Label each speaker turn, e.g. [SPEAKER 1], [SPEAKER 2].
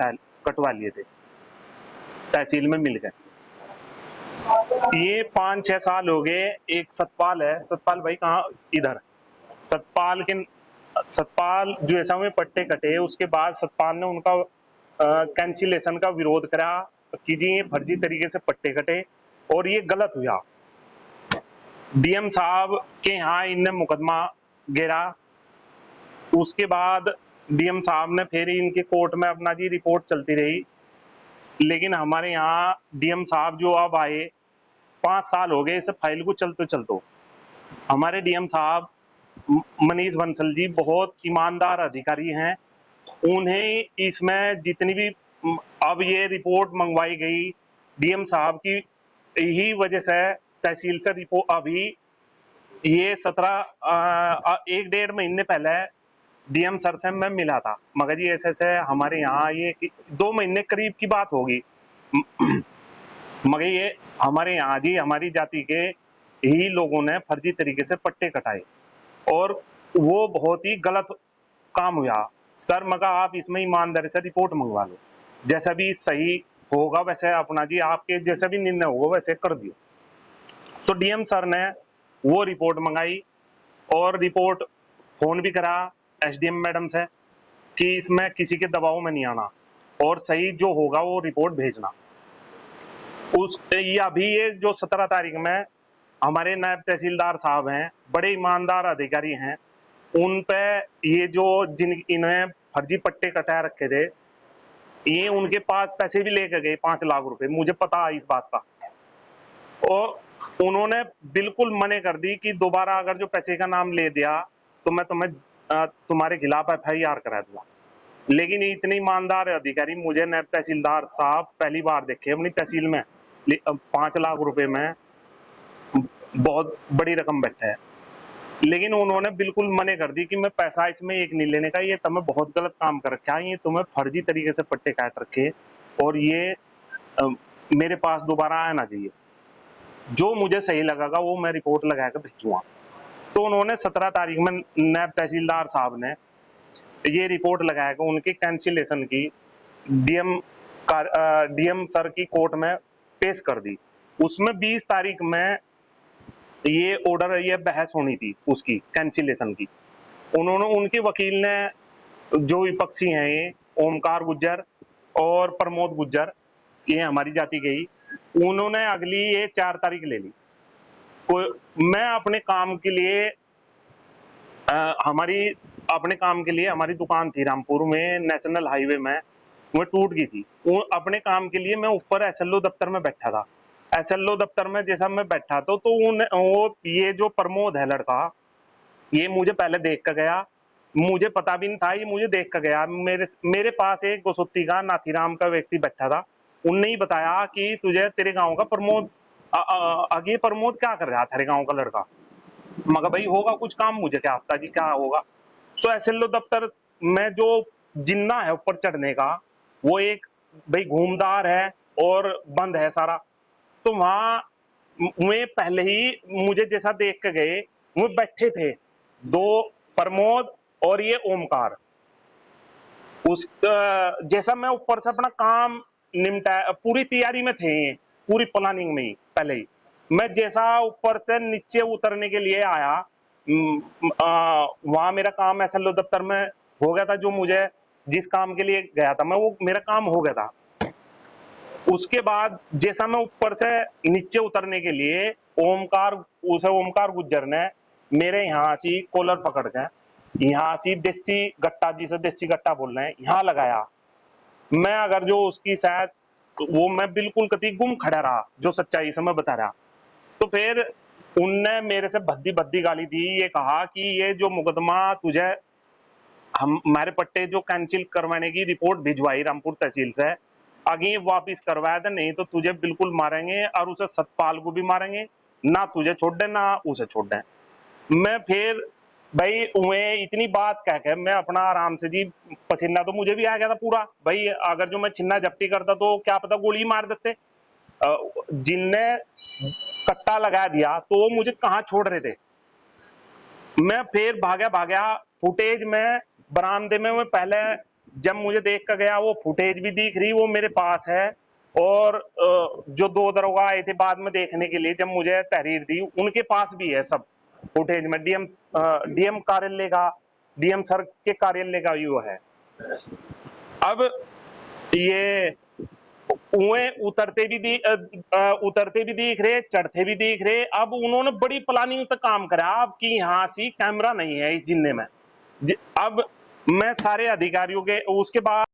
[SPEAKER 1] कटवा लिए थे तहसील में मिलकर। ये 5-6 साल हो गए। एक सतपाल है, सतपाल भाई कहाँ, इधर सतपाल जो ऐसा में पट्टे कटे, उसके बाद सतपाल ने उनका कैंसिलेशन का विरोध करा कि जी ये फर्जी तरीके से पट्टे कटे और ये गलत हुआ। डीएम साहब के यहाँ इनने मुकदमा गिरा। उसके बाद डीएम साहब ने फिर इनके कोर्ट में अपना जी रिपोर्ट चलती रही। लेकिन हमारे यहाँ डीएम साहब जो अब आए, 5 साल हो गए इस फाइल को चलते। हमारे डीएम साहब मनीष बंसल जी बहुत ईमानदार अधिकारी हैं। उन्हें इसमें जितनी भी अब ये रिपोर्ट मंगवाई गई डीएम साहब की यही वजह से तहसील से रिपोर्ट अभी ये 1-1.5 महीने पहले डीएम सर से मैं मिला था, मगर जी ऐसे हमारे यहाँ ये 2 महीने करीब की बात होगी, मगर ये हमारे यहाँ जी हमारी जाति के ही लोगों ने फर्जी तरीके से पट्टे कटाए और वो बहुत ही गलत काम हुआ। सर मगर आप इसमें ईमानदारी से रिपोर्ट मंगवा लो, जैसा भी सही होगा वैसे अपना जी आपके जैसा भी निर्णय होगा वैसे कर दियो। तो डीएम सर ने वो रिपोर्ट मंगाई और रिपोर्ट फोन भी करा एसडीएम मैडम से कि इसमें किसी के दबाव में नहीं आना और सही जो होगा वो रिपोर्ट भेजना। अभी ये जो 17 तारीख में हमारे नायब तहसीलदार साहब हैं, बड़े ईमानदार अधिकारी हैं, उन पे ये जो इन्हें फर्जी पट्टे कटा रखे थे, ये उनके पास पैसे भी लेकर गए 5 लाख रुपए, मुझे पता है इस बात का। और उन्होंने बिल्कुल मने कर दी कि दोबारा अगर जो पैसे का नाम ले दिया तो मैं तुम्हारे खिलाफ FIR करा दूंगा। लेकिन इतने ईमानदार अधिकारी मुझे नायब तहसीलदार साहब पहली बार देखे अपनी तहसील में। 5 लाख रुपए में बहुत बड़ी रकम बैठा है, लेकिन उन्होंने बिल्कुल मने कर दी कि मैं पैसा इसमें एक नहीं लेने का, ये तुम्हें बहुत गलत काम कर रखा है, ये तुम्हें फर्जी तरीके से पट्टे काट रखे और ये मेरे पास दोबारा आना चाहिए, जो मुझे सही लगेगा वो मैं रिपोर्ट लगा कर भेजूंगा। तो उन्होंने 17 तारीख में नायब तहसीलदार साहब ने ये रिपोर्ट लगाया कि उनकी कैंसिलेशन की डीएम सर की कोर्ट में पेश कर दी। उसमें 20 तारीख में ये ऑर्डर, ये बहस होनी थी उसकी कैंसिलेशन की। उनके वकील ने, जो विपक्षी हैं ये ओमकार गुज्जर और प्रमोद गुज्जर, ये हमारी जाति के ही, उन्होंने अगली ये 4 तारीख ले ली। मैं अपने काम के लिए हमारी दुकान थी रामपुर में, नेशनल हाईवे में, वो टूट गई थी। वो अपने काम के लिए मैं ऊपर SLO दफ्तर में बैठा था। SLO दफ्तर में जैसा मैं बैठा तो ये जो प्रमोद है लड़का, ये मुझे पहले देख कर गया, मुझे पता भी नहीं था, ये मुझे देख कर गया। मेरे पास एक गोसुत्ती का नाथीराम का व्यक्ति बैठा था, उनने ही बताया कि तुझे तेरे गांव का प्रमोद, आगे प्रमोद क्या कर रहा था तेरे गांव का लड़का। मगर भाई होगा कुछ काम, मुझे क्या पता जी क्या होगा। तो SLO दफ्तर में जो जिन्ना है ऊपर चढ़ने का, वो एक भाई घूमदार है और बंद है सारा। तो वहां वे पहले ही मुझे जैसा देख के गए, वो बैठे थे 2 प्रमोद और ये ओमकार। जैसा मैं ऊपर से अपना काम निपटा, पूरी तैयारी में थे, पूरी प्लानिंग में ही पहले ही मैं जैसा ऊपर से नीचे उतरने के लिए आया, वहां मेरा काम SLO दफ्तर में हो गया था। जो मुझे जिस काम के लिए गया था मैं, वो मेरा काम हो गया था। उसके बाद जैसा मैं ऊपर से नीचे उतरने के लिए ओमकार गुज्जर ने मेरे यहाँ से कॉलर पकड़ के यहाँ से देसी गट्टा, जिसे देसी गट्टा बोल रहे हैं, यहाँ लगाया। मैं अगर जो उसकी शायद वो मैं बिल्कुल कभी गुम खड़ा रहा, जो सच्चाई से मैं बता रहा। तो फिर उनने मेरे से भद्दी भद्दी गाली दी, ये कहा कि ये जो मुकदमा तुझे हमारे पट्टे जो कैंसिल करवाने की रिपोर्ट भिजवाई रामपुर तहसील से, आगे वापिस करवाया था, नहीं तो तुझे बिल्कुल मारेंगे और उसे सतपाल को भी मारेंगे, ना तुझे छोड़ दे ना उसे छोड़ दे। मैं फिर भाई उन्हें इतनी बात कह के मैं अपना आराम से जी, पसीना तो मुझे भी आ गया था पूरा भाई, अगर जो मैं छिन्ना झपटी करता तो क्या पता गोली मार देते। जिनने कट्टा लगा दिया तो वो मुझे कहाँ छोड़ रहे थे। मैं फिर भागा फुटेज में बरामदे में मैं पहले जब मुझे देख कर गया, वो फुटेज भी दिख रही, वो मेरे पास है। और जो 2 दरोगा आए थे बाद में देखने के लिए, जब मुझे तहरीर दी, उनके पास भी है सब फुटेज में। डीएम कार्यालय का, डीएम सर के कार्यालय का भी वो है। अब ये कुएं उतरते भी दिख रहे, चढ़ते भी दिख रहे। अब उन्होंने बड़ी प्लानिंग तक काम करा, अब कि यहाँ से कैमरा नहीं है इस जिन्ने में। अब मैं सारे अधिकारियों के, उसके बाद